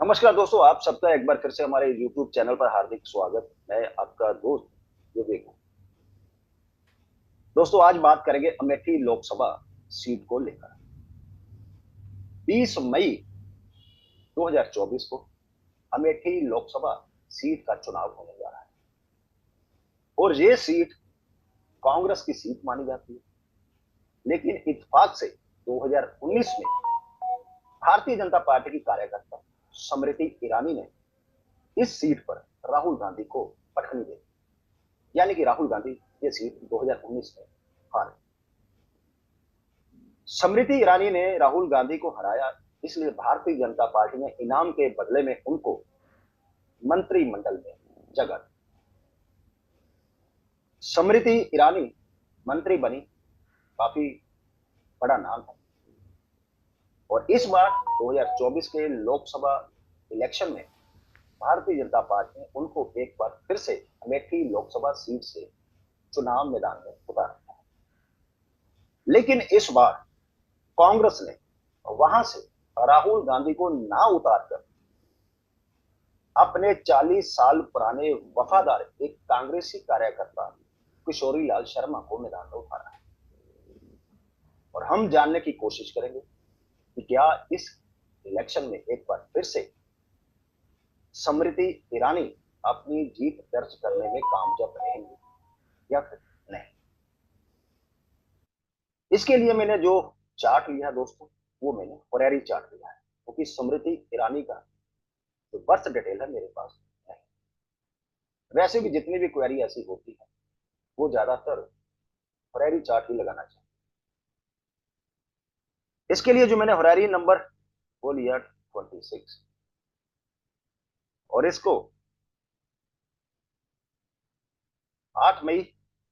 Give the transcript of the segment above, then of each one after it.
नमस्कार दोस्तों, आप सबका एक बार फिर से हमारे YouTube चैनल पर हार्दिक स्वागत। मैं आपका दोस्त विवेक हूं। दोस्तों, आज बात करेंगे अमेठी लोकसभा सीट को लेकर। 20 मई 2024 को अमेठी लोकसभा सीट का चुनाव होने जा रहा है और ये सीट कांग्रेस की सीट मानी जाती है। लेकिन इत्तेफाक से 2019 में भारतीय जनता पार्टी की कार्यकर्ता स्मृति ईरानी ने इस सीट पर राहुल गांधी को पटखनी दे दी। यानी कि राहुल गांधी ये सीट 2019 में हारे। स्मृति ईरानी ने राहुल गांधी को हराया, इसलिए भारतीय जनता पार्टी ने इनाम के बदले में उनको मंत्रिमंडल में जगह दी। स्मृति ईरानी मंत्री बनी, काफी बड़ा नाम है। और इस बार 2024 के लोकसभा इलेक्शन में भारतीय जनता पार्टी ने उनको एक बार फिर से अमेठी लोकसभा सीट से चुनाव मैदान में उतारा। लेकिन इस बार कांग्रेस ने वहां से राहुल गांधी को ना उतारकर अपने 40 साल पुराने वफादार एक कांग्रेसी कार्यकर्ता किशोरी लाल शर्मा को मैदान में उतारा है। और हम जानने की कोशिश करेंगे कि क्या इस इलेक्शन में एक बार फिर से स्मृति ईरानी अपनी जीत दर्ज करने में कामयाब रहेंगे या फिर नहीं। इसके लिए मैंने जो चार्ट लिया दोस्तों, वो मैंने फरारी चार्ट लिया है, क्योंकि स्मृति ईरानी का जो बर्थ डिटेल है मेरे पास नहीं। वैसे भी जितनी भी क्वेरी ऐसी होती है वो ज्यादातर फरारी चार्ट ही लगाना चाहिए। इसके लिए जो मैंने फरारी नंबर वो लिया 26 और इसको 8 मई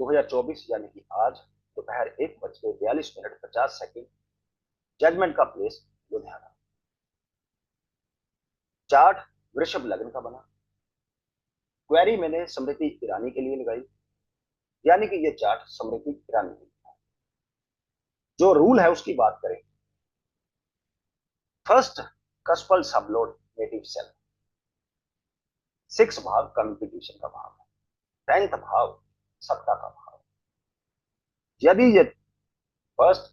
2024 यानी कि आज दोपहर 1:42:50 जजमेंट का प्लेस लुधियाना। चार्ट वृषभ लग्न का बना। क्वेरी मैंने स्मृति ईरानी के लिए लगाई, यानी कि ये चार्ट स्मृति ईरानी के लिए। जो रूल है उसकी बात करें। फर्स्ट कस्पल सबलोड नेटिव सेल, 6 भाव कम्युनिकेशन का भाव है, 10th भाव सत्ता का भाव। यदि ये फर्स्ट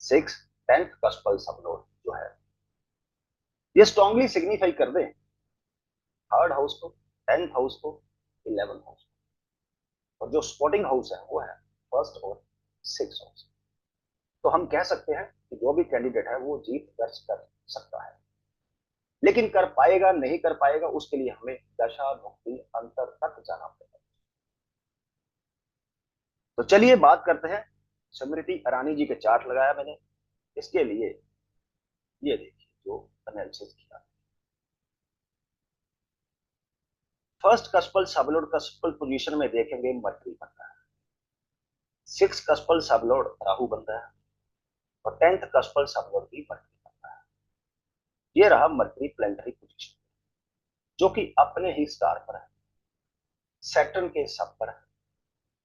6 10th कस्पल सबलोड जो है ये स्ट्रांगली सिग्निफाई कर दे थर्ड हाउस को, 10th हाउस को, 11th हाउस को, और जो स्पोर्टिंग हाउस है वो है फर्स्ट और 6th हाउस। तो हम कह सकते हैं कि जो भी कैंडिडेट है वो जीत दर्ज कर सकता है। लेकिन कर पाएगा नहीं कर पाएगा उसके लिए हमें दशा भुक्ति अंतर तक जाना पड़ेगा। तो चलिए बात करते हैं। स्मृति ईरानी जी के चार्ट लगाया मैंने। इसके लिए ये देखिए जो एनालिसिस किया। फर्स्ट कस्पल सबलोड कस्पल पोजीशन में देखेंगे मर्करी बनता है, 6 कस्पल सबलोड राहु बनता है और 10th कस्पल सबलोड भी मर्करी बनता है। ये रहा मर्करी प्लेनेटरी पोजीशन जो कि अपने ही स्टार पर है, सैटर्न के सब पर है।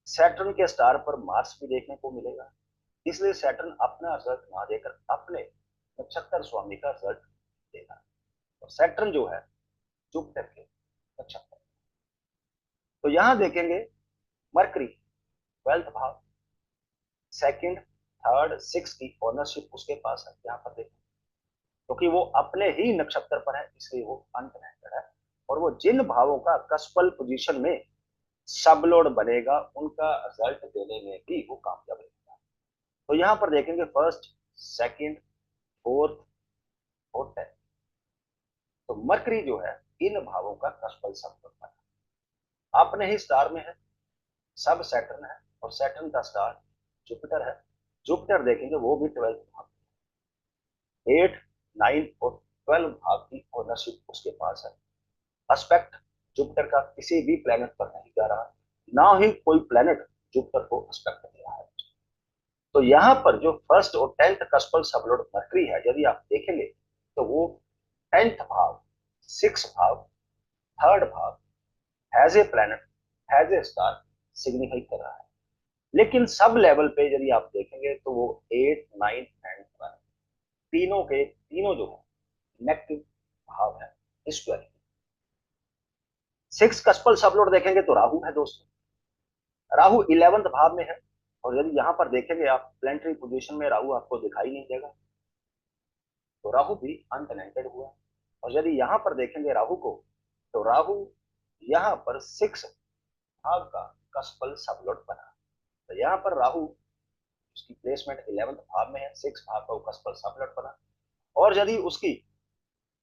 सैटर्न के स्टार पर मार्स भी देखने को मिलेगा, इसलिए सैटर्न अपना रिजल्ट ना देकर अपने नक्षत्र स्वामी का रिजल्ट देगा। और सैटर्न जो है जुपिटर के नक्षत्र। तो यहां देखेंगे मरकरी 12th भाव, सेकंड थर्ड 6 की ओनरशिप उसके पास है। यहां पर देखें क्योंकि वो अपने ही नक्षत्र पर है इसलिए वो अनकनेक्टेड है। और वो जिन भावों का कस्पल पोजीशन में सबलोड बनेगा उनका रिजल्ट देने में भी वो कामयाब रहेगा। तो यहां पर देखेंगे फर्स्ट, सेकंड, फोर्थ और 10th। तो मरकरी जो है इन भावों का कस्पल सबलोड बना अपने ही स्टार में है, सब सैटर्न है और सैटर्न का स्टार जुपिटर है। जुपिटर देखेंगे वो भी 12th भाव, 8, 9 और 12 भाव की ओनरशिप उसके पास है। एस्पेक्ट जुपिटर का किसी भी प्लेनेट पर नहीं जा रहा, ना ही कोई प्लेनेट जुपिटर को एस्पेक्ट दे रहा है। तो यहाँ पर जो फर्स्ट और 10th कस्पल सबलोड मरकरी है, यदि आप देखेंगे तो वो 10th भाव, 6 भाव, थर्ड भाव has a planet, has a star signify कर रहा है। लेकिन सब लेवल पे यदि आप देखेंगे तो वो 8, 9 एंड 12 तीनों के तीनों जो है नेगेटिव भाव है। इस 12 की। 6 कस्पल सबलोड देखेंगे तो राहु है दोस्तों, राहु 11th भाव में है। और यदि यहां पर देखेंगे आप प्लेनेटरी पोजीशन में राहु आपको दिखाई नहीं देगा, तो राहु भी अनकनेक्टेड हुआ। और यदि यहां पर देखेंगे राहु को, तो राहु यहां पर 6 भाव का कस्पल सबलोड बना। तो यहां पर राहु उसकी प्लेसमेंट 11th भाव में है, 6 भाव का वो कस्पल सबलोड बना। और यदि उसकी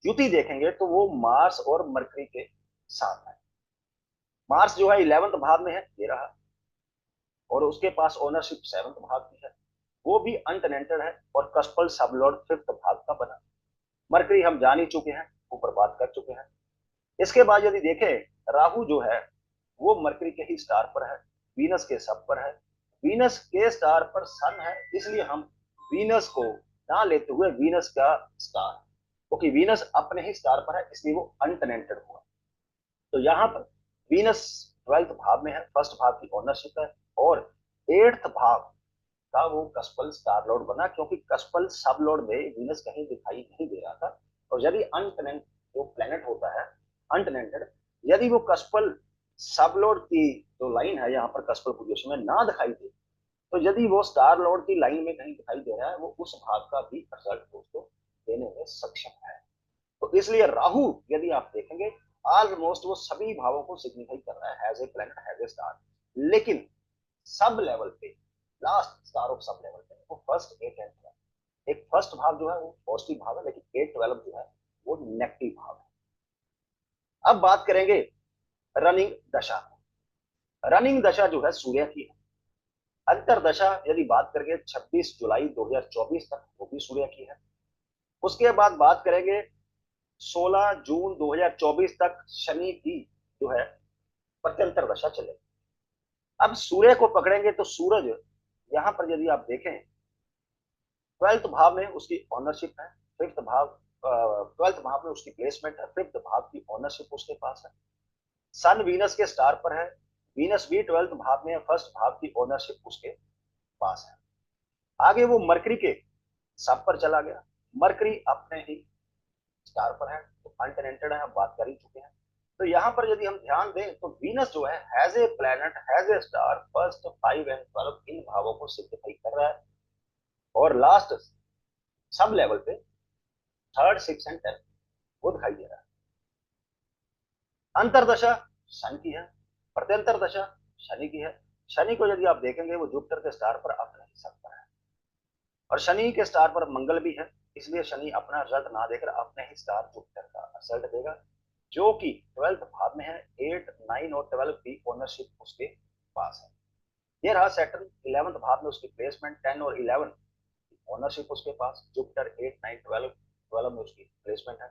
युति देखेंगे तो वो मार्स और मरकरी के साथ है। मार्स जो है 11th भाव में है, ये रहा, और उसके पास ओनरशिप 7th भाव की है, वो भी अनकनेक्टेड है और कस्पल सबलॉर्ड 5th भाव का बना। मरकरी हम जान ही चुके हैं, ऊपर बात कर चुके हैं। इसके बाद यदि देखें राहु जो है वो मरकरी के ही स्टार पर है, वीनस के सब पर है, वीनस के स्टार पर सन है, इसलिए हम वीनस को ना लेते हुए वीनस का स्टार, क्योंकि वीनस अपने ही स्टार पर है इसलिए वो अनकनेक्टेड हुआ। तो यहाँ पर वीनस 12th भाव में है, फर्स्ट भाव की ओनरशिप है, और 8th भाव का वो कस्पल स्टार लॉर्ड बना, क्योंकि कस्पल सब लॉर्ड में वीनस कहीं दिखाई नहीं दे रहा था। और यदि अनकनेक्ट जो प्लेनेट होता है अनकनेक्टेड, यदि वो कस्पल सब लॉर्ड की जो लाइन है यहाँ पर कस्पल पोजीशन में ना दिखाई दे, तो यदि वो स्टार लॉर्ड की लाइन में कहीं दिखाई दे रहा है, वो उस भाव का भी रिजल्ट दोस्तों देने में सक्षम है। तो इसलिए राहु यदि आप देखेंगे ऑलमोस्ट वो सभी भावों को सिग्निफाई कर रहा है, has a planet, has a star. लेकिन सब लेवल पे, last star of sub level पे वो फर्स्ट 8 एंड 12, एक फर्स्ट भाव जो है वो पॉजिटिव भाव है, लेकिन 8 12 जो है वो नेगेटिव भाव है। अब बात करेंगे रनिंग दशा। रनिंग दशा जो है सूर्य की है। अंतरदशा यदि बात करेंगे 26 जुलाई 2024 तक, वो भी सूर्य की है। उसके बाद बात करेंगे 16 जून 2024 तक शनि की जो है प्रत्यंतर दशा चलेगी। अब सूर्य को पकड़ेंगे तो सूरज यहां पर यदि आप देखें 12th भाव में उसकी ओनरशिप है, 5th भाव 12th भाव में उसकी प्लेसमेंट है, 5th भाव की ओनरशिप उसके पास है। सन वीनस के स्टार पर है, वीनस भी 12th भाव में है, फर्स्ट भाव की ओनरशिप उसके पास है। आगे वो मरकरी के सब पर चला गया, मरकरी अपने ही स्टार पर है, तो अनकनेक्टेड है, हम बात कर ही चुके हैं। तो यहां पर यदि हम ध्यान दें तो वीनस जो है has a planet, has a star, first 5 and 12 इन भावों को सिग्निफाई कर रहा है। और लास्ट सब लेवल पे 3rd 6 एंड 10 वो दिखाई दे रहा है। अंतरदशा सन की है, प्रत्यंतर दशा शनि की है। शनि को यदि आप देखेंगे वो जुपिटर के स्टार पर अपने ही सब पर है, और शनि के स्टार पर मंगल भी है, इसलिए शनि अपना रिजल्ट ना देकर अपने ही स्टार जुपिटर का रिजल्ट देगा, जो कि 12th भाव में है। 8 9 और 12 की ओनरशिप उसके पास है। ये रहा सैटर्न 11th भाव में उसकी प्लेसमेंट, 10 और 11 ओनरशिप उसके पास, जुपिटर 8 9 12 में उसकी प्लेसमेंट है।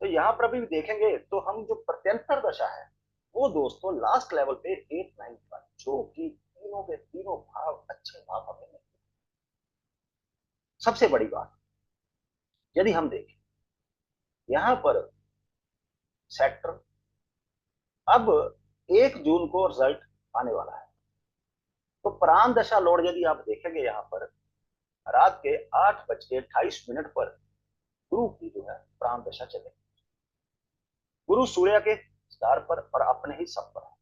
तो यहाँ पर भी देखेंगे तो हम जो प्रत्यंतर दशा है वो दोस्तों लास्ट लेवल पे 8 9 12, जो कि तीनों के तीनों भाव अच्छे भाव हमें मिलते। सबसे बड़ी बात यदि हम देखें यहां पर सेक्टर अब 1 जून को रिजल्ट आने वाला है, तो प्राण दशा लोड यदि आप देखेंगे यहाँ पर रात के 8:28 पर गुरु की जो है प्राण दशा चलेगी। गुरु सूर्य के स्टार पर और अपने ही सब पर है।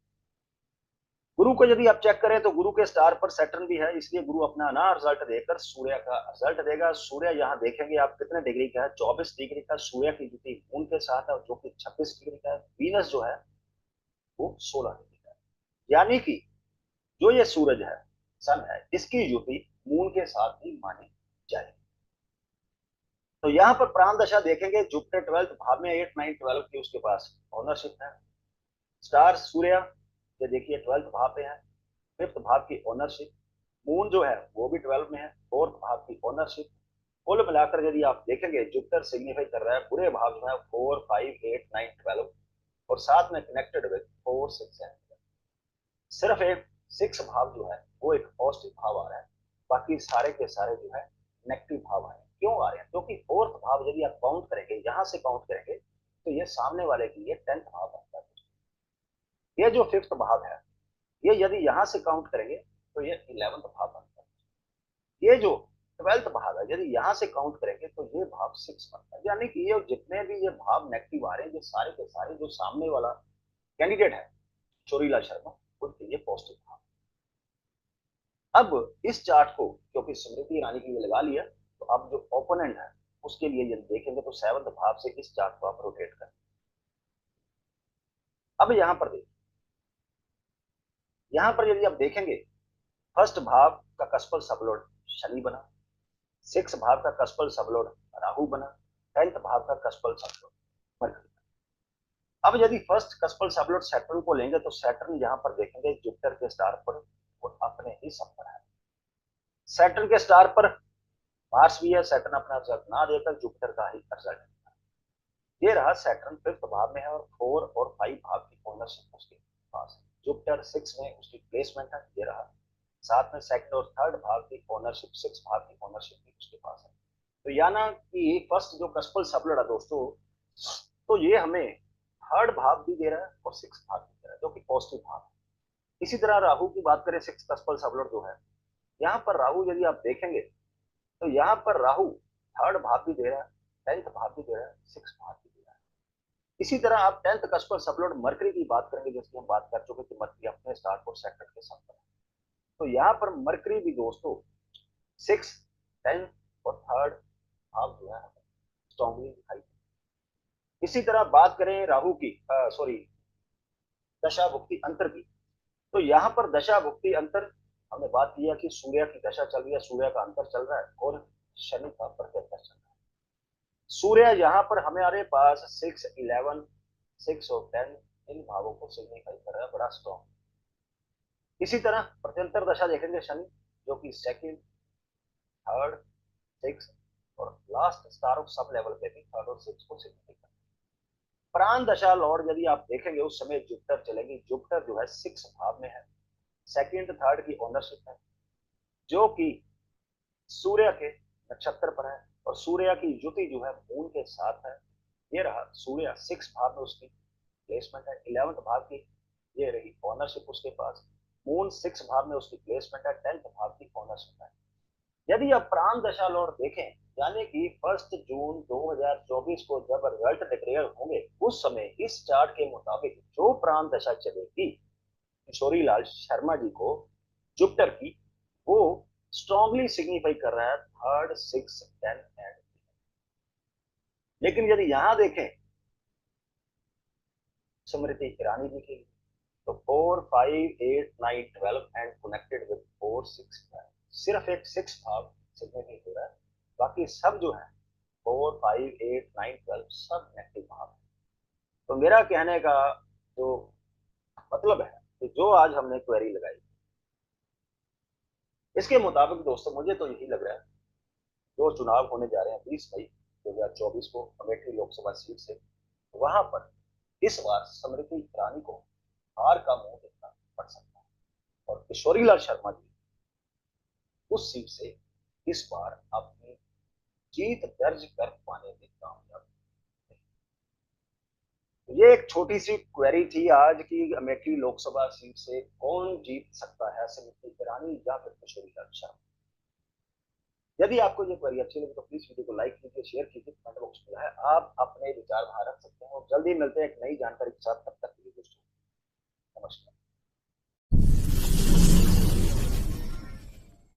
गुरु को यदि आप चेक करें तो गुरु के स्टार पर सैटर्न भी है, इसलिए गुरु अपना ना रिजल्ट देकर सूर्य का रिजल्ट देगा। सूर्य यहाँ देखेंगे आप कितने डिग्री का है, 24 डिग्री का सूर्य की युति मून के साथ है, जो कि 26 डिग्री का है। वीनस जो है वो 16 डिग्री का है, यानी कि जो ये सूरज है, सन है, इसकी युति मून के साथ ही मानी जाएगी। तो यहाँ पर प्राण दशा देखेंगे जुपिटर 12th भाव में 8 9 12 की उसके पास ओनरशिप है। स्टार सूर्य ये देखिए 12th भाव पे है, 5th भाव की ओनरशिप। मून जो है वो भी 12 में है, 4th भाव की ओनरशिप। कुल मिलाकर यदि आप देखेंगे जुपिटर सिग्निफाई कर रहा है बुरे भाव जो है 4 5 8 9 12, और साथ में कनेक्टेड विद 4 6 एंड 12। सिर्फ एक 6 भाव जो है वो एक पॉजिटिव भाव आ रहा है, बाकी सारे के सारे जो है नेगेटिव भाव आ रहे हैं। क्यों आ रहे हैं? क्योंकि 4th भाव यदि आप काउंट करेंगे, यहां से काउंट करेंगे तो ये सामने वाले के लिए 10th भाव बनता है। ये जो 5th भाव है ये यदि यहां से काउंट करेंगे तो ये 11th भाव बनता है। ये जो 12th भाव है, यदि यहां से काउंट करेंगे तो ये भाव 6 बनता है, यानी कि ये जितने भी ये भाव नेगेटिव आ रहे हैं, ये सारे के सारे जो सामने वाला कैंडिडेट है किशोरीलाल शर्मा, उनके लिए पॉजिटिव भाव। अब इस चार्ट को क्योंकि स्मृति ईरानी के लिए लगा लिया, तो अब जो ओपोनेंट है उसके लिए यदि देखेंगे तो 7th भाव से इस चार्ट को आप रोटेट करें। अब यहां पर देखिए, यहां पर यदि आप देखेंगे फर्स्ट भाव का कस्पल सबलॉर्ड शनि बना, 6 भाव का कस्पल सबलॉर्ड राहु बना, 10th भाव का कस्पल सबलॉर्ड मरकरी। अब यदि फर्स्ट कस्पल सबलॉर्ड सैटर्न को लेंगे तो सैटर्न यहां पर देखेंगे जुपिटर के स्टार पर और अपने ही सब पर है। सैटर्न के स्टार पर मार्स भी है, सैटर्न अपना रिजल्ट ना देकर जुपिटर का ही रिजल्ट है। ये रहा सैटर्न 5th भाव में है और 4 और 5 भाव की ओनरशिप उसके पास है। जुपिटर 6 में उसकी प्लेसमेंट है, ये रहा। साथ में सेकंड और थर्ड भाव की ओनरशिप, 6 भाव की ओनरशिप भी उसके पास है। तो याना कि फर्स्ट जो कस्पल सबलॉर्ड है दोस्तों, तो ये हमें थर्ड भाव भी दे रहा है और 6 भाव भी दे रहा है, जो कि पॉजिटिव भाव है। इसी तरह राहु की बात करें, 6 कस्पल सबलॉर्ड जो है, यहाँ पर राहु यदि आप देखेंगे तो यहाँ पर राहु थर्ड भाव भी दे रहा है, 10th भाव भी दे रहा है, 6 भाव भी दे रहा है। इसी तरह आप 10th कस्पल सबलॉर्ड मरकरी की बात करेंगे, जिसकी हम बात कर चुके कि मरकरी अपने स्टार और सेक्टर के साथ है, तो यहाँ पर मरकरी भी दोस्तों 6, 10 और थर्ड भाव जो है स्ट्रॉन्गली दिखाई। इसी तरह बात करें राहु की सॉरी दशा भुक्ति अंतर की, तो यहाँ पर दशा भुक्ति अंतर हमने बात किया कि सूर्य की दशा चल रही है, सूर्य का अंतर चल रहा है और शनि का प्रत्यंतर चल रहा है। सूर्य यहाँ पर हमारे पास 6, 11, 6 और 10 इन भावों को सिग्निफाई कर रहा है, बड़ा स्ट्रॉन्ग। इसी तरह प्रत्यंतर दशा देखेंगे शनि, जो कि सेकंड, थर्ड, 6 और last star of sub level पे भी 3rd और 6 को सिग्निफाई कर रहा है। प्राण दशा लॉर्ड यदि आप देखेंगे उस समय जुपिटर चलेगी, जुपिटर जो है 6 भाव में है, सेकंड थर्ड की ओनरशिप है, जो कि सूर्य के नक्षत्र पर है और सूर्य की युति जो है मून के साथ है। ये रहा सूर्य 6 भाव में उसकी प्लेसमेंट है, 11th भाव की ये रही ओनरशिप उसके पास, मून 6 भाव में उसकी प्लेसमेंट है, 10th भाव की ओनरशिप है। यदि आप प्राण दशा लॉर्ड देखें, यानी कि 1 जून 2024 को जब रिजल्ट डिक्लेयर होंगे, उस समय इस चार्ट के मुताबिक जो प्राण दशा चलेगी किशोरीलाल शर्मा जी को जुपिटर की, वो स्ट्रॉन्गली सिग्निफाई कर रहा है 3rd, 6, 10 एंड। लेकिन यदि यहां देखें स्मृति ईरानी जी की, तो 4, 5, 8, 9, 12 एंड कनेक्टेड विद 4, 6, 5, सिर्फ एक 6 भाव सिग्निफाई हो रहा है, बाकी सब जो है 4, 5, 8, 9, 12 सब नेगेटिव भाव है। तो मेरा कहने का जो मतलब है कि जो आज हमने क्वेरी लगाई, इसके मुताबिक दोस्तों मुझे तो यही लग रहा है, जो चुनाव होने जा रहे हैं 20 मई 2024 को अमेठी लोकसभा सीट से, वहां पर इस बार स्मृति ईरानी को हार का मुंह देखना पड़ सकता है और किशोरीलाल शर्मा जी उस सीट से इस बार अपनी जीत दर्ज कर पाने में कामयाब। ये एक छोटी सी क्वेरी थी आज की, अमेठी लोकसभा सीट से कौन जीत सकता है, स्मृति ईरानी या फिर किशोरीलाल शर्मा। यदि आपको ये क्वेरी अच्छी लगी तो प्लीज वीडियो को लाइक कीजिए, शेयर कीजिए, कमेंट बॉक्स में है आप अपने विचार बाहर रख सकते हैं और जल्दी मिलते हैं एक नई जानकारी के साथ। तब तक